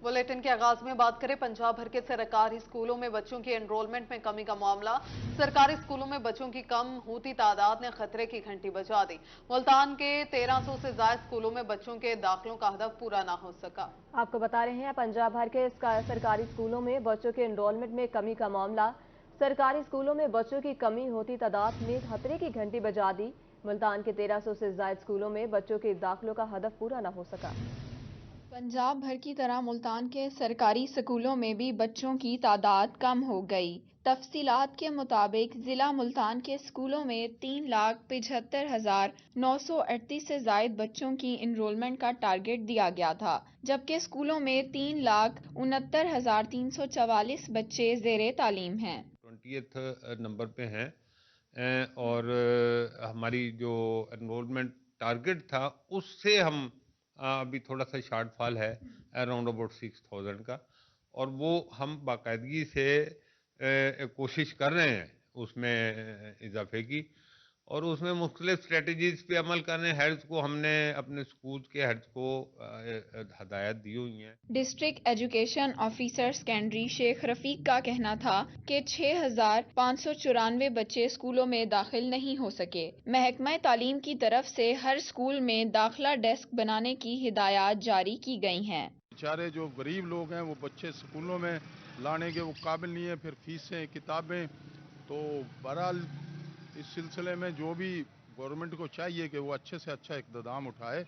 Bulletin के आगाज में बात करें पंजाब भर के सरकारी स्कूलों में बच्चों की एनरोलमेंट में कमी का मामला। सरकारी स्कूलों में बच्चों की कम होती तादाद ने खतरे की घंटी बजा दी। मुल्तान के 1300 से ज्यादा स्कूलों में बच्चों के दाखिलों का हदफ पूरा ना हो सका। आपको बता रहे हैं पंजाब भर के सरकारी स्कूलों में बच्चों के एनरोलमेंट में कमी का मामला। सरकारी स्कूलों में बच्चों की कमी होती तादाद ने खतरे की घंटी बजा दी। मुल्तान के 1300 से ज्यादा स्कूलों में बच्चों के दाखिलों का हदफ पूरा ना हो सका। पंजाब भर की तरह मुल्तान के सरकारी स्कूलों में भी बच्चों की तादाद कम हो गई। तफसीलात के मुताबिक जिला मुल्तान के स्कूलों में 3,75,938 से जायद बच्चों की इनरोलमेंट का टारगेट दिया गया था, जबकि स्कूलों में 3,69,344 बच्चे ज़ेरे तालीम हैं। 20th नंबर पे हैं और हमारी जो एनरोलमेंट टारगेट था उससे हम अभी थोड़ा सा शॉर्टफॉल है अराउंड अबाउट 6,000 का, और वो हम बाकायदगी से कोशिश कर रहे हैं उसमें इजाफे की, और उसमें मुख्तलिफ स्ट्रेटजीज पे अमल कर रहे हैं। हेड्स को हमने अपने स्कूल के हेड्स को हदायत दी हुई हैं। District education officer secondary Sheikh Rafiq का कहना था कि 6,594 बच्चे स्कूलों में दाखिल नहीं हो सके। महकमा तालीम की तरफ से हर स्कूल में दाखिला डेस्क बनाने की हिदायत जारी की गई हैं। बेचारे जो गरीब लोग हैं वो बच्चे स्कूलों में लाने के वो काबिल नहीं है, फिर फीसें किताबें, तो बहरहाल इस सिलसिले में जो भी गवर्नमेंट को चाहिए कि वो अच्छे से अच्छा इक़दाम उठाए,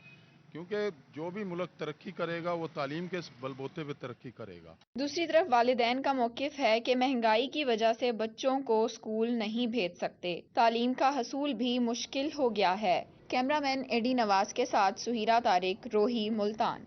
क्योंकि जो भी मुल्क तरक्की करेगा वो तालीम के बलबूते पे तरक्की करेगा। दूसरी तरफ वालिदैन का मौक़िफ़ है कि महंगाई की वजह से बच्चों को स्कूल नहीं भेज सकते। तालीम का हसूल भी मुश्किल हो गया है। कैमरामैन एडी नवाज के साथ सुहीरा तारिक, रोही, मुल्तान।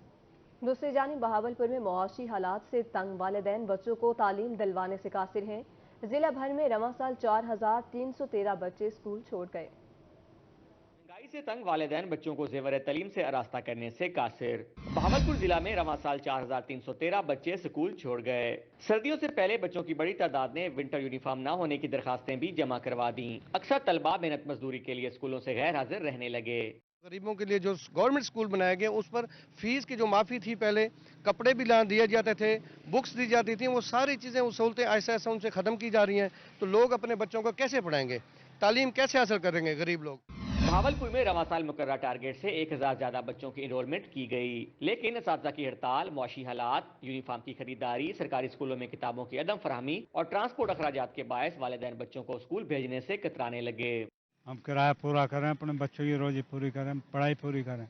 दूसरी जानिब बहावलपुर में मुआशी हालात से तंग वालिदैन बच्चों को तालीम दिलवाने से कासिर हैं। जिला भर में रवां साल 4,313 बच्चे स्कूल छोड़ गए। महंगाई से तंग वालिदैन बच्चों को ज़ेवर तालीम से आरास्ता करने से कासिर। बहावलपुर जिला में रवां साल 4,313 बच्चे स्कूल छोड़ गए। सर्दियों से पहले बच्चों की बड़ी तादाद ने विंटर यूनिफॉर्म ना होने की दरखास्तें भी जमा करवा दी। अक्सर तलबा मेहनत मजदूरी के लिए स्कूलों से गैर हाजिर रहने लगे। गरीबों के लिए जो गवर्नमेंट स्कूल बनाए गए उस पर फीस की जो माफ़ी थी, पहले कपड़े भी ला दिए जाते थे, बुक्स दी जाती थी, वो सारी चीज़ें सहूलतें ऐसा ऐसा उनसे ख़त्म की जा रही हैं। तो लोग अपने बच्चों को कैसे पढ़ाएंगे, तालीम कैसे हासिल करेंगे गरीब लोग। बहावलपुर में रवां साल मुकर्रर टारगेट से 1,000 ज्यादा बच्चों की इनरोलमेंट की गई, लेकिन असातिज़ा की हड़ताल, मुआशी हालात, यूनिफॉर्म की खरीदारी, सरकारी स्कूलों में किताबों की अदम फराहमी और ट्रांसपोर्ट अखराजात के बायस वालिदैन बच्चों को स्कूल भेजने से कतराने लगे। हम किराया पूरा करें, अपने बच्चों की रोजी पूरी करें, पढ़ाई पूरी करें,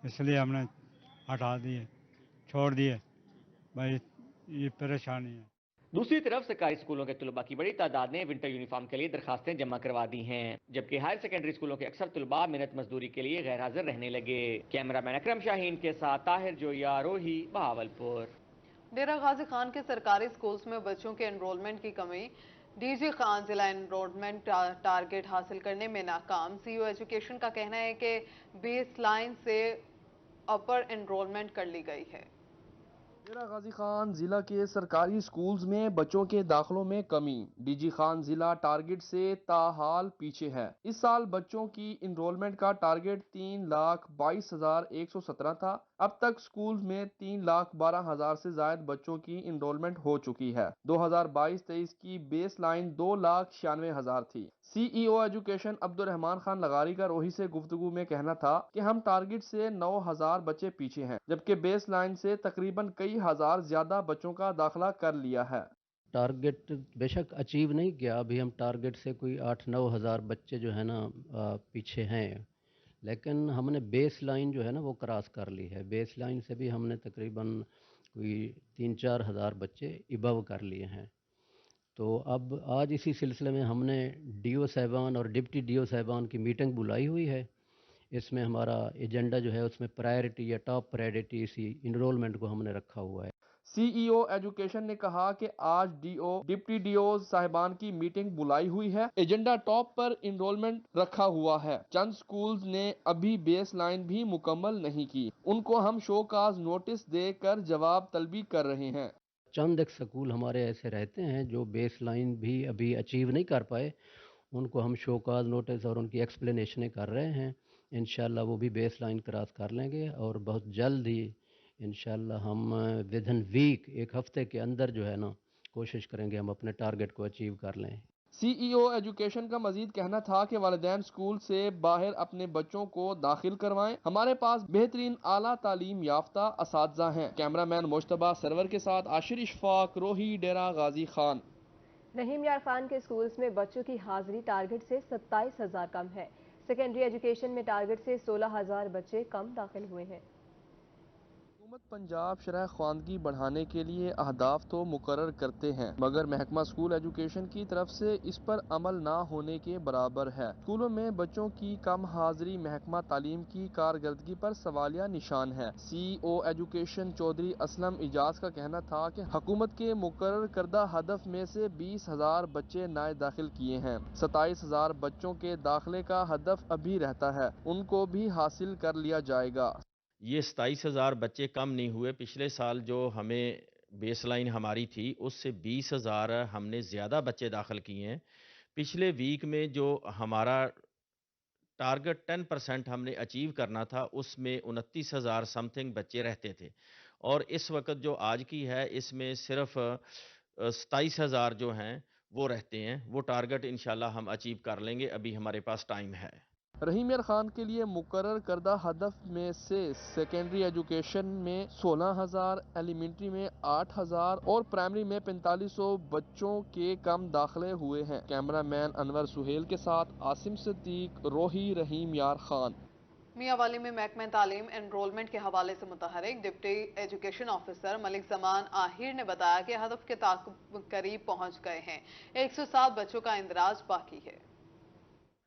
इसलिए हमने हटा दिए, छोड़ दिए। भाई ये परेशानी है। दूसरी तरफ सरकारी स्कूलों के तलबा की बड़ी तादाद ने विंटर यूनिफॉर्म के लिए दरखास्तें जमा करवा दी हैं, जबकि हायर सेकेंडरी स्कूलों के अक्सर तलबा मेहनत मजदूरी के लिए गैर हाजिर रहने लगे। कैमरामैन अकरम शाहीन के साथ ताहिर जोया, रोही, बहावलपुर। डेरा गाजी खान के सरकारी स्कूल्स में बच्चों के एनरोलमेंट की कमी। डीजी खान जिला एनरोलमेंट टारगेट हासिल करने में नाकाम। सीईओ एजुकेशन का कहना है कि बेस लाइन से अपर एनरोलमेंट कर ली गई है। डेरा गाजी खान जिला के सरकारी स्कूल्स में बच्चों के दाखिलों में कमी। डीजी खान जिला टारगेट से ताहाल पीछे है। इस साल बच्चों की इनरोलमेंट का टारगेट 3,22,117 था। अब तक स्कूल में 3,12,000 से ज्यादा बच्चों की इनरोलमेंट हो चुकी है। 2022-23 की बेस लाइन 2,96,000 थी। सीईओ एजुकेशन अब्दुल रहमान खान लगारी का रोही से गुफ्तगू में कहना था कि हम टारगेट से 9,000 बच्चे पीछे हैं, जबकि बेस लाइन से तकरीबन कई हजार ज्यादा बच्चों का दाखिला कर लिया है। टारगेट बेशक अचीव नहीं किया, अभी हम टारगेट से कोई 8-9 हज़ार बच्चे जो है ना पीछे हैं, लेकिन हमने बेस लाइन जो है ना वो क्रॉस कर ली है। बेस लाइन से भी हमने तकरीबन कोई 3-4 हज़ार बच्चे इबव कर लिए हैं। तो अब आज इसी सिलसिले में हमने डीओ साहिबान और डिप्टी डीओ साहिबान की मीटिंग बुलाई हुई है। इसमें हमारा एजेंडा जो है उसमें प्रायोरिटी या टॉप प्रायोरिटी इसी इनरोलमेंट को हमने रखा हुआ है। सीईओ एजुकेशन ने कहा कि आज डीओ डिप्टी डीओ साहिबान की मीटिंग बुलाई हुई है। एजेंडा टॉप पर इनरोलमेंट रखा हुआ है। चंद स्कूल्स ने अभी बेस लाइन भी मुकम्मल नहीं की, उनको हम शोकाज नोटिस देकर जवाब तलबी कर रहे हैं। चंद एक स्कूल हमारे ऐसे रहते हैं जो बेस लाइन भी अभी अचीव नहीं कर पाए, उनको हम शोकाज नोटिस और उनकी एक्सप्लेनेशनें कर रहे हैं। इंशाल्लाह वो भी बेस लाइन क्रॉस कर लेंगे और बहुत जल्द ही इंशाल्लाह हम विद इन वीक, एक हफ्ते के अंदर जो है ना, कोशिश करेंगे हम अपने टारगेट को अचीव कर लें। CEO एजुकेशन का मजीद कहना था कि वालिदैन स्कूल से बाहर अपने बच्चों को दाखिल करवाएं। हमारे पास बेहतरीन आला तालीम याफ्ता असातिज़ा हैं। कैमरामैन मुश्तबा सरवर के साथ आशिर इशफाक, रोही, डेरा गाजी खान। रहीम यार खान के स्कूल्स में बच्चों की हाजिरी टारगेट से 27,000 कम है। सेकेंडरी एजुकेशन में टारगेट से 16,000 बच्चे कम दाखिल हुए हैं। हुकूमत पंजाब शरह ख्वानगी बढ़ाने के लिए अहदाफ तो मुकर्रर करते हैं, मगर महकमा स्कूल एजुकेशन की तरफ से इस पर अमल ना होने के बराबर है। स्कूलों में बच्चों की कम हाजिरी महकमा तालीम की कारकर्दगी पर सवालिया निशान है। CEO एजुकेशन चौधरी असलम इजाज का कहना था कि हुकूमत के मुकर्रर करदा हदफ में से 20,000 बच्चे नए दाखिल किए हैं। 27,000 बच्चों के दाखिले का हदफ अभी रहता है, उनको भी हासिल कर लिया जाएगा। ये 27,000 बच्चे कम नहीं हुए। पिछले साल जो हमें बेसलाइन हमारी थी उससे 20,000 हमने ज़्यादा बच्चे दाखिल किए हैं। पिछले वीक में जो हमारा टारगेट 10% हमने अचीव करना था उसमें 29,000 समथिंग बच्चे रहते थे, और इस वक्त जो आज की है इसमें सिर्फ 27,000 जो हैं वो रहते हैं। वो टारगेट इंशाल्लाह हम अचीव कर लेंगे, अभी हमारे पास टाइम है। रहीम यार खान के लिए मुकर्रर करदा हदफ में से सेकेंडरी एजुकेशन में 16,000, एलिमेंट्री में 8,000 और प्राइमरी में 4500 बच्चों के कम दाखिले हुए हैं। कैमरामैन अनवर सुहेल के साथ आसिम सिद्दीक, रोही, रहीम यार खान। मियांवाली में महकमा तालीम एनरोलमेंट के हवाले से मुतहरिक deputy education officer Malik Zaman Ahir ने बताया कि हदफ के करीब पहुंच गए हैं। 107 बच्चों का इंदराज बाकी है।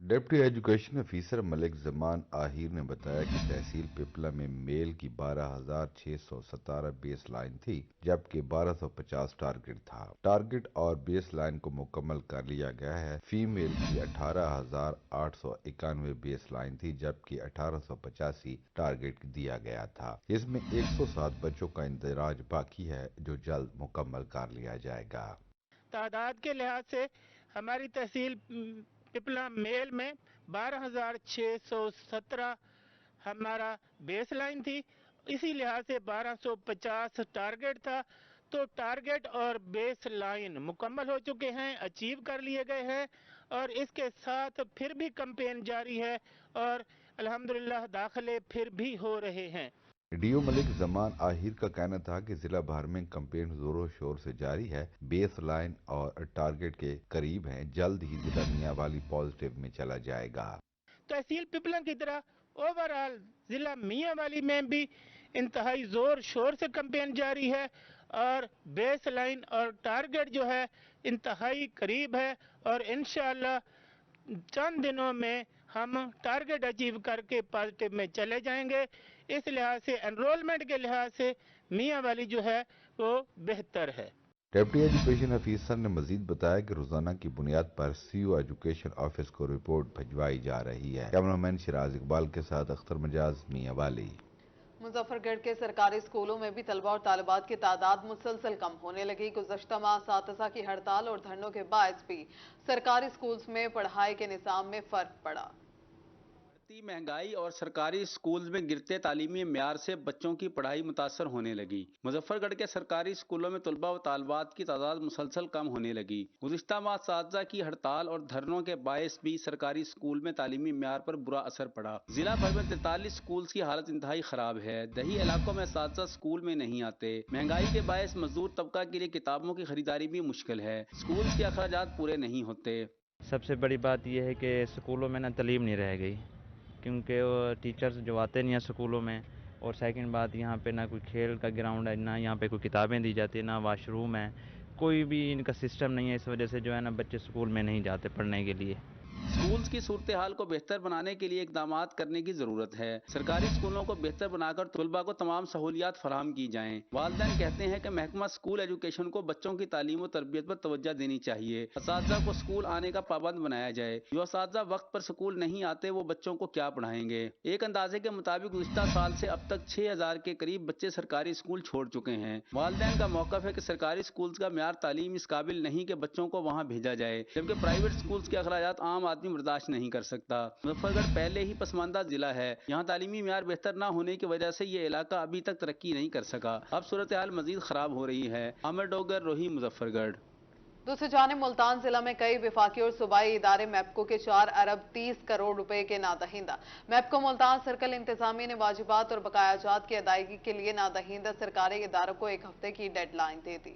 Deputy education officer Malik Zaman Ahir ने बताया कि तहसील पिपला में मेल की 12,617 बेस लाइन थी, जबकि 1250 टारगेट था। टारगेट और बेस लाइन को मुकम्मल कर लिया गया है। फीमेल की 18,891 बेस लाइन थी, जबकि 1885 टारगेट दिया गया था। इसमें 107 बच्चों का इंदराज बाकी है, जो जल्द मुकम्मल कर लिया जाएगा। तादाद के लिहाज से हमारी तहसील पिपला मेल में 12,617 हमारा बेस लाइन थी, इसी लिहाज से 1250 टारगेट था। तो टारगेट और बेस लाइन मुकम्मल हो चुके हैं, अचीव कर लिए गए हैं, और इसके साथ फिर भी कैंपेन जारी है और अल्हम्दुलिल्लाह दाखिले फिर भी हो रहे हैं। डीओ मलिक जमान आहिर का कहना था कि जिला भर में कैंपेन जोरों शोर से जारी है, बेस लाइन और टारगेट के करीब हैं, जल्द ही जिला मियांवाली पॉजिटिव में चला जाएगा। तहसील पिपला की तरह ओवरऑल जिला मियांवाली में भी इंतहाई जोर शोर से कैंपेन जारी है, और बेस लाइन और टारगेट जो है इंतहाई करीब है, और इंशाअल्लाह चंद दिनों में हम टारगेट अचीव करके पॉजिटिव में चले जाएंगे। इस लिहाज से एनरोलमेंट के लिहाज से मियांवाली जो है वो बेहतर है। डिप्टी एजुकेशन ऑफिसर ने मजीद बताया कि रोजाना की बुनियाद पर CEO एजुकेशन ऑफिस को रिपोर्ट भिजवाई जा रही है। कैमरामैन शिराज इकबाल के साथ अख्तर मजाज, मियांवाली। मुजफ्फरगढ़ के सरकारी स्कूलों में भी तलबा और तालिबात की तादाद मुसलसल कम होने लगी। गुज़श्ता माह असातिज़ा की हड़ताल और धरनों के बायस भी सरकारी स्कूल्स में पढ़ाई के निज़ाम में फर्क पड़ा। महंगाई और सरकारी स्कूल में गिरते तालीमी म्यार से बच्चों की पढ़ाई मुतासर होने लगी। मुजफ्फरगढ़ के सरकारी स्कूलों में तलबा व तालिबात की तादाद मुसलसल कम होने लगी। गुज़िश्ता माह असातिज़ा की हड़ताल और धरनों के बायस भी सरकारी स्कूल में तालीमी म्यार पर बुरा असर पड़ा। जिला भर में 43 स्कूल की हालत इंतहाई खराब है। दही इलाकों में असातिज़ा स्कूल में नहीं आते। महंगाई के बायस मजदूर तबका के लिए किताबों की खरीदारी भी मुश्किल है। स्कूल के अखराजात पूरे नहीं होते। सबसे बड़ी बात यह है कि स्कूलों में ना तालीम नहीं रह गई, क्योंकि वो टीचर्स जो आते नहीं हैं स्कूलों में, और सेकंड बात यहाँ पे ना कोई खेल का ग्राउंड है, ना यहाँ पे कोई किताबें दी जाती है, ना वाशरूम है, कोई भी इनका सिस्टम नहीं है। इस वजह से जो है ना बच्चे स्कूल में नहीं जाते पढ़ने के लिए। स्कूल्स की सूरत हाल को बेहतर बनाने के लिए इकदाम करने की जरूरत है। सरकारी स्कूलों को बेहतर बनाकर तलबा को तमाम सहूलियात फराहम की जाएं। वालिदैन कहते हैं कि महकमा स्कूल एजुकेशन को बच्चों की तालीम और तरबियत पर तवज्जो देनी चाहिए। असातिज़ा को स्कूल आने का पाबंद बनाया जाए। जो असातिज़ा वक्त पर स्कूल नहीं आते वो बच्चों को क्या पढ़ाएंगे। एक अंदाजे के मुताबिक गुज़िश्ता साल से अब तक 6,000 के करीब बच्चे सरकारी स्कूल छोड़ चुके हैं। वालिदैन का मौक़िफ़ है कि सरकारी स्कूल का म्यार तालीम इस काबिल नहीं कि बच्चों को वहाँ भेजा जाए, जबकि प्राइवेट स्कूल के अखराजात आम آدمی برداشت نہیں کر سکتا۔ مظفر گڑھ پہلے ہی پسماندہ ضلع ہے، یہاں تعلیمی معیار بہتر نہ ہونے کی وجہ سے یہ علاقہ ابھی تک ترقی نہیں کر سکا، اب صورتحال مزید خراب ہو رہی ہے۔ عامر ڈوگر، روہی، مظفر گڑھ۔ دوسری جانب ملتان ضلع میں کئی وفاقی اور صوبائی ادارے میپکو کے 4 ارب 30 کروڑ روپے کے نادہندہ۔ میپکو ملتان سرکل انتظامیہ نے واجبات اور بقایا جات کی ادائیگی کے لیے نادہندہ سرکاری اداروں کو 1 ہفتے کی ڈیڈ لائن دے دی۔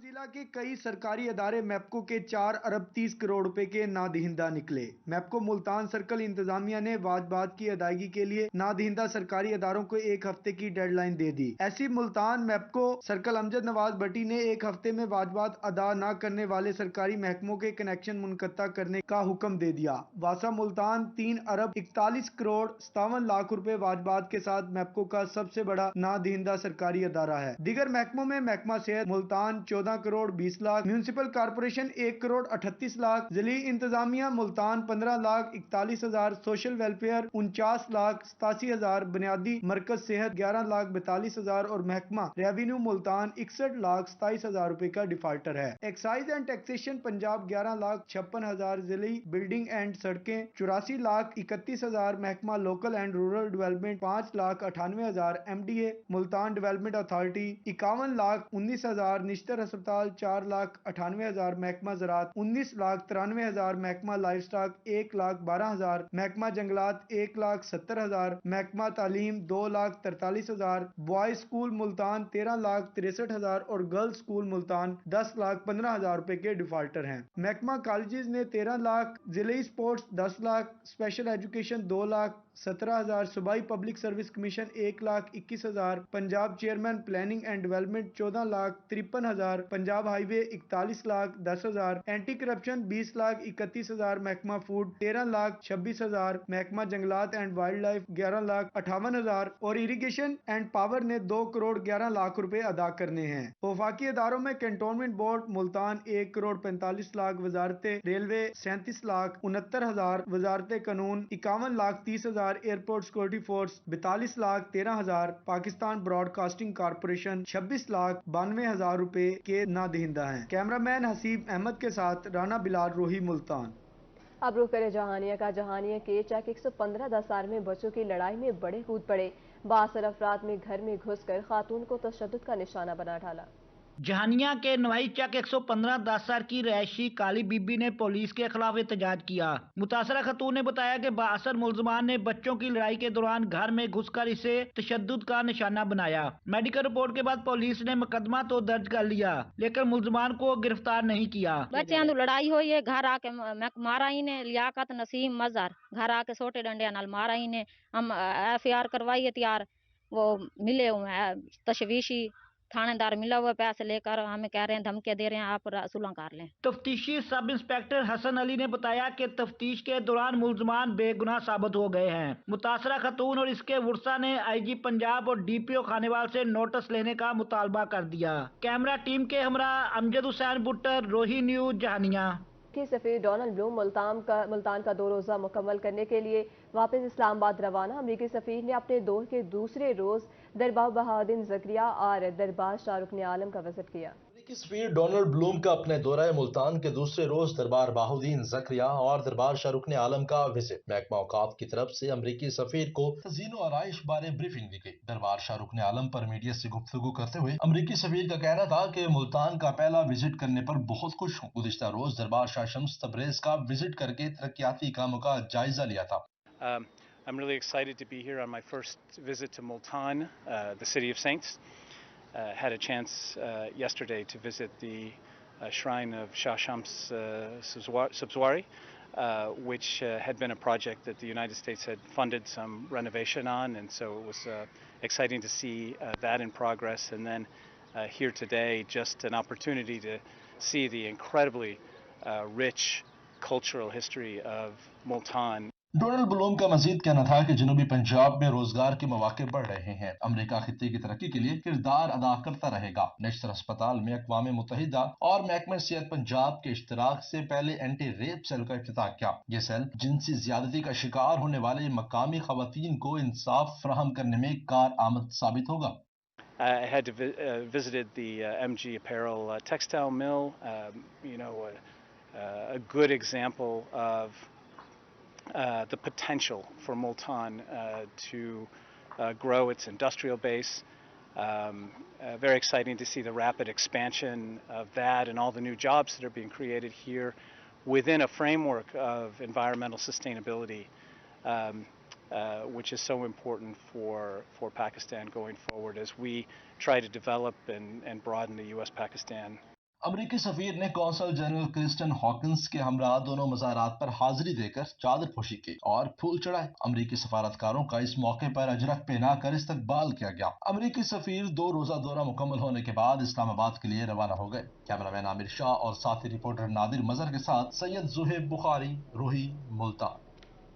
ضلع کے کئی سرکاری ادارے میپکو کے 4 ارب 30 کروڑ روپے کے نادہندہ نکلے۔ میپکو ملتان سرکل انتظامیہ نے واجبات کی ادائیگی کے لیے نادہندہ سرکاری اداروں کو 1 ہفتے کی ڈیڈ لائن دے دی۔ ایسی ملتان میپکو سرکل امجد نواز بٹی نے 1 ہفتے میں واجبات ادا نہ کرنے والے سرکاری محکموں کے کنیکشن منقطع کرنے کا حکم دے دیا۔ واسا ملتان 3 ارب 41 کروڑ 57 لاکھ روپے واجبات کے ساتھ میپکو کا سب سے بڑا نادہندہ سرکاری ادارہ ہے۔ دیگر محکموں میں محکمہ صحت ملتان 14 کروڑ 20 لاکھ، میونسپل کارپوریشن 1 کروڑ 38 لاکھ، ضلعی انتظامیہ ملتان 15 لاکھ 41 ہزار، سوشل ویلفیئر 49 لاکھ 87 ہزار، بنیادی مرکز صحت 11 لاکھ 42 ہزار اور محکمہ ریونیو ملتان 61 لاکھ 27 ہزار روپے کا ڈیفالٹر ہے۔ Excise and taxation Punjab 11 lakh 56 ہزار، ضلعی بلڈنگ اینڈ سڑکیں 84 لاکھ 31 ہزار، محکمہ local and rural development 5 lakh 98 ہزار، M D A Multan development authority 51 lakh 19 ہزار، نشتر ہسپتال 4 لاکھ 98 ہزار، محکمہ زراعت 19 لاکھ 93 ہزار، محکمہ لائف سٹاک 1 لاکھ 12 ہزار، محکمہ جنگلات 1 لاکھ 70 ہزار، محکمہ تعلیم 2 لاکھ 43 ہزار، بوائز اسکول ملتان 13 لاکھ 63 ہزار اور گرلز اسکول ملتان 10 لاکھ 15 ہزار روپے کے ڈیفالٹر ہیں۔ محکمہ کالجز نے 13 لاکھ، ضلعی sports 10 lakh, special education 2 lakh 17 ہزار، صوبائی پبلک سروس کمیشن 1 لاکھ 21 ہزار، Punjab chairman planning and development 14 lakh 53 ہزار، پنجاب ہائی وے 41 لاکھ 10 ہزار، اینٹی کرپشن 20 لاکھ 31 ہزار، محکمہ فوڈ 13 لاکھ 26 ہزار، محکمہ جنگلات اینڈ وائلڈ لائف 11 لاکھ 58 ہزار اور اریگیشن اینڈ پاور نے 2 کروڑ 11 لاکھ روپے ادا کرنے ہیں۔ وفاقی اداروں میں کنٹونمنٹ بورڈ ملتان 1 کروڑ 45 لاکھ، وزارت ریلوے 37 لاکھ 69 ہزار، وزارت قانون 51 لاکھ 30 ہزار، ایئرپورٹ سیکورٹی فورس 42 لاکھ 13 ہزار، Pakistan broadcasting corporation 26 lakh 92 ہزار روپے کے نادہندہ ہیں۔ کیمرہ مین حسیب احمد کے ساتھ رانا بلال، روہی، ملتان۔ اب رخ کرے جہانیہ کا۔ جہانیہ کے چک 115 دسار میں بچوں کی لڑائی میں بڑے کود پڑے، بااثر افراد میں گھر میں گھس کر خاتون کو تشدد کا نشانہ بنا ڈالا۔ جہانیہ کے نوائی چک 115 دسار کی رہائشی کالی بی بی نے پولیس کے خلاف احتجاج کیا۔ متاثرہ خاتون نے بتایا کہ بااثر ملزمان نے بچوں کی لڑائی کے دوران گھر میں گھس کر اسے تشدد کا نشانہ بنایا۔ میڈیکل رپورٹ کے بعد پولیس نے مقدمہ تو درج کر لیا لیکن ملزمان کو گرفتار نہیں کیا۔ بچیاں دی لڑائی ہوئی ہے، گھر آ کے مارا ہی نے، لیاقت نسیم مظہر گھر آ کے سوٹے ڈنڈے نال مارا ہی نے۔ ہم ایف آئی آر کروائی ہے تیار، وہ ملے ہوئے ہیں تشویشی، تھانے دار ملا ہوا پیسے لے کر ہمیں کہہ رہے ہیں، دھمکے دے رہے ہیں، آپ صلح کر لیں۔ تفتیشی سب انسپیکٹر حسن علی نے بتایا کہ تفتیش کے دوران ملزمان بے گناہ ثابت ہو گئے ہیں۔ متاثرہ خاتون اور اس کے ورثہ نے آئی جی پنجاب اور ڈی پی او خانیوال سے نوٹس لینے کا مطالبہ کر دیا۔ کیمرہ ٹیم کے ہمراہ امجد حسین بٹر، روہی نیوز، جہانیہ۔ کی سفیر ڈونلڈ بلوم ملتان کا 2 روزہ مکمل کرنے کے لیے واپس اسلام آباد روانہ۔ امریکی سفیر نے اپنے دور کے دوسرے روز دربار بہاؤدین زکریا اور دربار شاہ رکن عالم کا وزٹ کیا۔ امریکی سفیر ڈونلڈ بلوم کا اپنے دورہ ملتان کے دوسرے روز دربار بہاؤدین زکریا اور دربار شاہ رکن عالم کا وزٹ۔ محکمہ اوقاف کی طرف سے امریکی سفیر کو تزئین و آرائش بارے بریفنگ دی گئی۔ دربار شاہ رکن عالم پر میڈیا سے گفتگو کرتے ہوئے امریکی سفیر کا کہنا تھا کہ ملتان کا پہلا وزٹ کرنے پر بہت خوش ہوں۔ گزشتہ روز دربار شاہ شمس تبریز کا وزٹ کر کے ترقیاتی کاموں کا جائزہ لیا تھا۔ I'm really excited to be here on my first visit to Multan, the city of saints. Had a chance yesterday to visit the shrine of Shah Shams Subzwari, which had been a project that the United States had funded some renovation on, and so it was exciting to see that in progress. And then here today, just an opportunity to see the incredibly rich cultural history of Multan. Donald بلوم کا مزید کہنا تھا کہ جنوبی پنجاب میں روزگار کے مواقع بڑھ رہے ہیں۔ امریکہ خطے کی ترقی کے لیے کردار ادا کرتا رہے گا۔ نشتر ہسپتال میں اقوام متحدہ اور محکمہ صحت پنجاب کے اشتراک سے پہلے اینٹی ریپ سیل کا افتتاح کیا۔ یہ سیل جنسی زیادتی کا شکار ہونے والے مقامی خواتین کو انصاف فراہم کرنے میں کارآمد ثابت ہوگا۔ I had visited the MG Apparel textile mill. a good example of the potential for Multan to grow its industrial base. Very exciting to see the rapid expansion of that and all the new jobs that are being created here within a framework of environmental sustainability, which is so important for Pakistan going forward as we try to develop and broaden the U.S.-Pakistan. अमरीकी सफीर ने consul general Kristen Hawkins के हमरा दोनों मज़ारात पर हाजिरी देकर चादर पोशी की और फूल चढ़ाए। अमरीकी सफारतकारों का इस मौके पर अजरक पहना कर इस्तकबाल किया गया। अमरीकी सफीर 2 रोजा दौरा मुकम्मल होने के बाद इस्लामाबाद के लिए रवाना हो गए। कैमरामैन आमिर शाह और साथी रिपोर्टर नादिर मजहर के साथ सैयद जुहेब बुखारी, रोही, मुल्तान।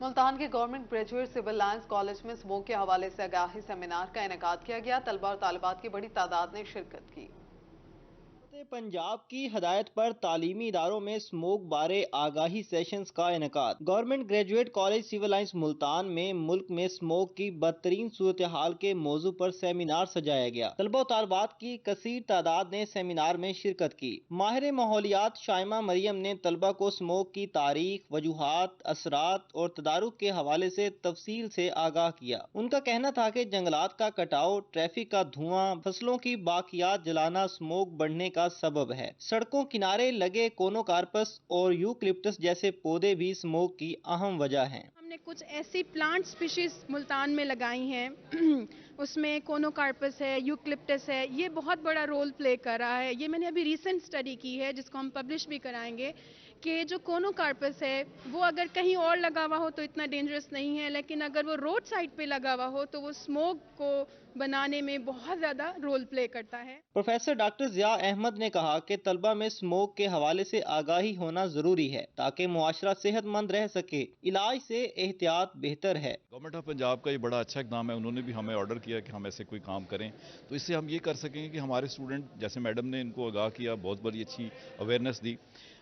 मुल्तान के government graduate civil lines college में स्मोक के हवाले से आगाही सेमिनार का इनेकाद किया गया। तलबा और तालिबात की बड़ी तादाद ने शिरकत की। पंजाब की हदायत पर तालीमी इदारों में स्मोक बारे आगाही सेशंस का इनेकाद। Government graduate college civil lines Multan में मुल्क में स्मोक की बदतरीन सूरत हाल के मौजू पर सेमिनार सजाया गया। तलबा और तालिबात की कसीर तादाद ने सेमिनार में शिरकत की। माहिर माहौलियात शाइमा मरियम ने तलबा को स्मोक की तारीख, वजूहात, असरात और तदारुक के हवाले से तफसील से आगाह किया। उनका कहना था कि जंगलात का कटाव, ट्रैफिक का धुआं, फसलों की बाकियात जलाना स्मोक बढ़ने का सबब है। सड़कों किनारे लगे कोनोकार्पस और यूकलिप्टस जैसे पौधे भी स्मोक की अहम वजह हैं। हमने कुछ ऐसी प्लांट स्पीशीज मुल्तान में लगाई हैं, उसमें कोनोकार्पस है, यूकलिप्टस है, ये बहुत बड़ा रोल प्ले कर रहा है। ये मैंने अभी रीसेंट स्टडी की है जिसको हम पब्लिश भी कराएंगे कि जो कोनोकार्पस है वो अगर कहीं और लगा हुआ हो तो इतना डेंजरस नहीं है, लेकिन अगर वो रोड साइड पे लगा हुआ हो तो वो स्मोक को बनाने में बहुत ज़्यादा रोल प्ले करता है। प्रोफेसर डॉक्टर ज़िया अहमद ने कहा कि तलबा में स्मोक के हवाले से आगाही होना जरूरी है ताकि मुआशरा सेहतमंद रह सके। इलाज से एहतियात बेहतर है। गवर्नमेंट ऑफ पंजाब का ये बड़ा अच्छा इकदाम है। उन्होंने भी हमें ऑर्डर किया कि हम ऐसे कोई काम करें तो इससे हम ये कर सकेंगे कि हमारे स्टूडेंट, जैसे मैडम ने इनको आगाह किया, बहुत बड़ी अच्छी अवेयरनेस दी,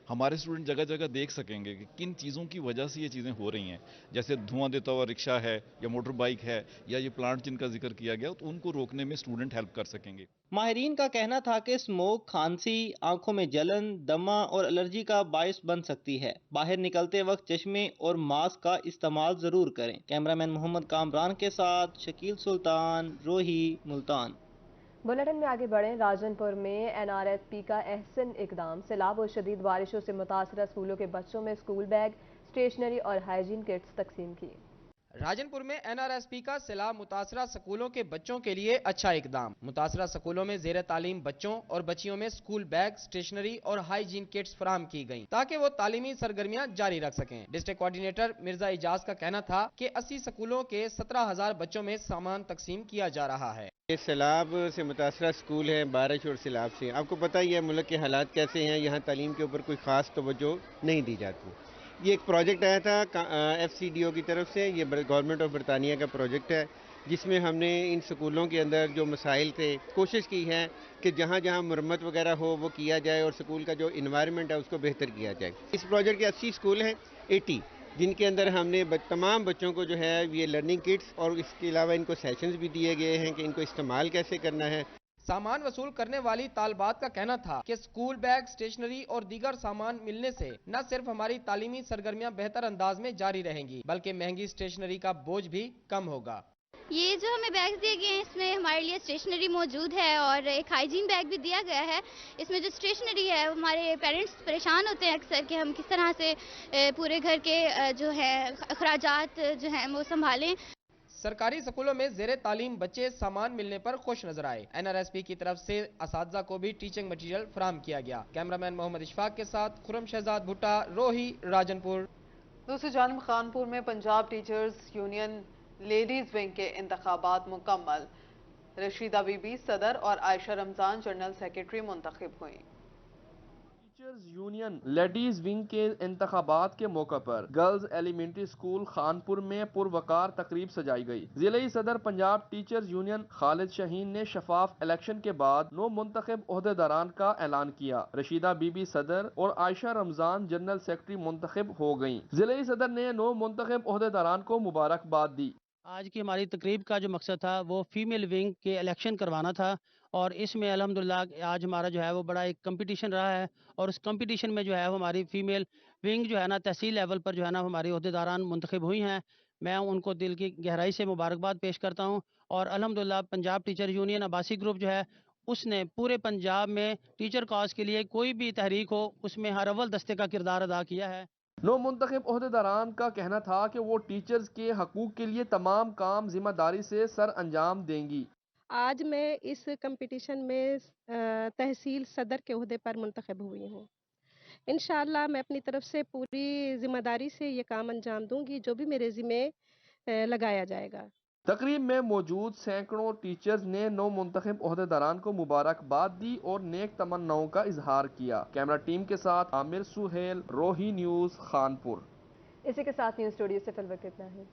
हमारे स्टूडेंट जगह जगह देख सकेंगे कि किन चीज़ों की वजह से ये चीज़ें हो रही हैं। जैसे धुआं देता हुआ रिक्शा है या मोटर बाइक है या ये प्लांट जिनका जिक्र किया गया, तो उनको रोकने में स्टूडेंट हेल्प कर सकेंगे। माहिरीन का कहना था कि स्मोक खांसी, आंखों में जलन, दमा और एलर्जी का बायस बन सकती है। बाहर निकलते वक्त चश्मे और मास्क का इस्तेमाल जरूर करें। कैमरामैन मोहम्मद कामरान के साथ शकील सुल्तान, रोही, मुल्तान। बुलेटिन में आगे बढ़ें। राजनपुर में एनआरएसपी का अहसन इकदाम। सैलाब और शदीद बारिशों से मुतासरा स्कूलों के बच्चों में स्कूल बैग, स्टेशनरी और हाइजीन किट्स तकसीम की। राजनपुर में एनआरएसपी का सैलाब मुतासरा स्कूलों के बच्चों के लिए अच्छा इकदाम। मुतासरा स्कूलों में ज़ेर तालीम बच्चों और बच्चियों में स्कूल बैग, स्टेशनरी और हाइजीन किट्स फराहम की गयी ताकि वो तालीमी सरगर्मियां जारी रख सकें। डिस्ट्रिक्ट कोऑर्डिनेटर मिर्जा इजाज का कहना था कि 80 स्कूलों के 17,000 बच्चों में सामान तकसीम किया जा रहा है। सैलाब से मुतासरा स्कूल है, बारिश और सैलाब से आपको पता ही है मुल्क के हालात कैसे हैं। यहाँ तालीम के ऊपर कोई ख़ास तवज्जो नहीं दी जाती। ये एक प्रोजेक्ट आया था FCDO की तरफ से, ये गवर्नमेंट ऑफ बरतानिया का प्रोजेक्ट है जिसमें हमने इन स्कूलों के अंदर जो मसाइल थे कोशिश की है कि जहाँ जहाँ मरम्मत वगैरह हो वो किया जाए और स्कूल का जो इन्वायरमेंट है उसको बेहतर किया जाए। इस प्रोजेक्ट के 80 स्कूल हैं, 80 जिनके अंदर हमने तमाम बच्चों को जो है ये लर्निंग किट्स और इसके अलावा इनको सेशंस भी दिए गए हैं कि इनको इस्तेमाल कैसे करना है। सामान वसूल करने वाली तालिबात का कहना था कि स्कूल बैग, स्टेशनरी और दीगर सामान मिलने से न सिर्फ हमारी तालीमी सरगर्मियां बेहतर अंदाज में जारी रहेंगी बल्कि महंगी स्टेशनरी का बोझ भी कम होगा। ये जो हमें बैग्स दिए गए हैं इसमें हमारे लिए स्टेशनरी मौजूद है और एक हाइजीन बैग भी दिया गया है। इसमें जो स्टेशनरी है हमारे पेरेंट्स परेशान होते हैं अक्सर कि हम किस तरह से पूरे घर के जो है अखराजात जो हैं वो संभालें। सरकारी स्कूलों में ज़ेरे तालीम बच्चे सामान मिलने पर खुश नजर आए। एनआरएसपी की तरफ से असातिज़ा को भी टीचिंग मटीरियल फराहम किया गया। कैमरामैन मोहम्मद इशफाक के साथ खुरम शहजाद भुट्टा, रोही, राजनपुर। दूसरी जानिब खानपुर में Punjab teachers union ladies wing के इंतखाबात मुकम्मल। रशीदा बीबी सदर और आयशा रमजान जनरल सेक्रेटरी मुंतखब हुई। टीचर्स यूनियन लेडीज विंग के इंतखाबात के मौके पर गर्ल्स एलिमेंट्री स्कूल खानपुर में पुरवकार तकरीब सजाई गई। जिले सदर पंजाब टीचर्स यूनियन खालिद शाहीन ने शफाफ इलेक्शन के बाद 9 मुंतखब ओहदेदारान का ऐलान किया। रशीदा बीबी सदर और आयशा रमजान जनरल सेक्रेटरी मुंतखब हो गयी। जिले सदर ने 9 मुंतखब ओहदेदारान को मुबारकबाद दी। आज की हमारी तकरीब का जो मकसद था वो फीमेल विंग के इलेक्शन करवाना था اور اس میں الحمدللہ آج ہمارا جو ہے وہ بڑا ایک کمپٹیشن رہا ہے، اور اس کمپٹیشن میں جو ہے ہماری فیمیل ونگ جو ہے نا تحصیل لیول پر جو ہے نا ہماری عہدیداران منتخب ہوئی ہیں۔ میں ان کو دل کی گہرائی سے مبارکباد پیش کرتا ہوں، اور الحمدللہ Punjab teacher union Abbasi group جو ہے اس نے پورے پنجاب میں ٹیچر کاز کے لیے کوئی بھی تحریک ہو اس میں ہر اول دستے کا کردار ادا کیا ہے۔ نو منتخب عہدیداران کا کہنا تھا کہ وہ ٹیچرز کے حقوق کے لیے تمام کام ذمہ داری سے سر انجام دیں گی۔ آج میں اس کمپٹیشن میں تحصیل صدر کے عہدے پر منتخب ہوئی ہوں۔ انشاءاللہ میں اپنی طرف سے پوری ذمہ داری سے یہ کام انجام دوں گی جو بھی میرے ذمہ لگایا جائے گا۔ تقریب میں موجود سینکڑوں ٹیچرز نے نو منتخب عہدیداران کو مبارکباد دی اور نیک تمناؤں کا اظہار کیا۔ کیمرہ ٹیم کے ساتھ عامر سہیل، روہی نیوز، خانپور۔ اسی کے ساتھ نیوز اسٹوڈیو سے فی الوقت اتنا ہے۔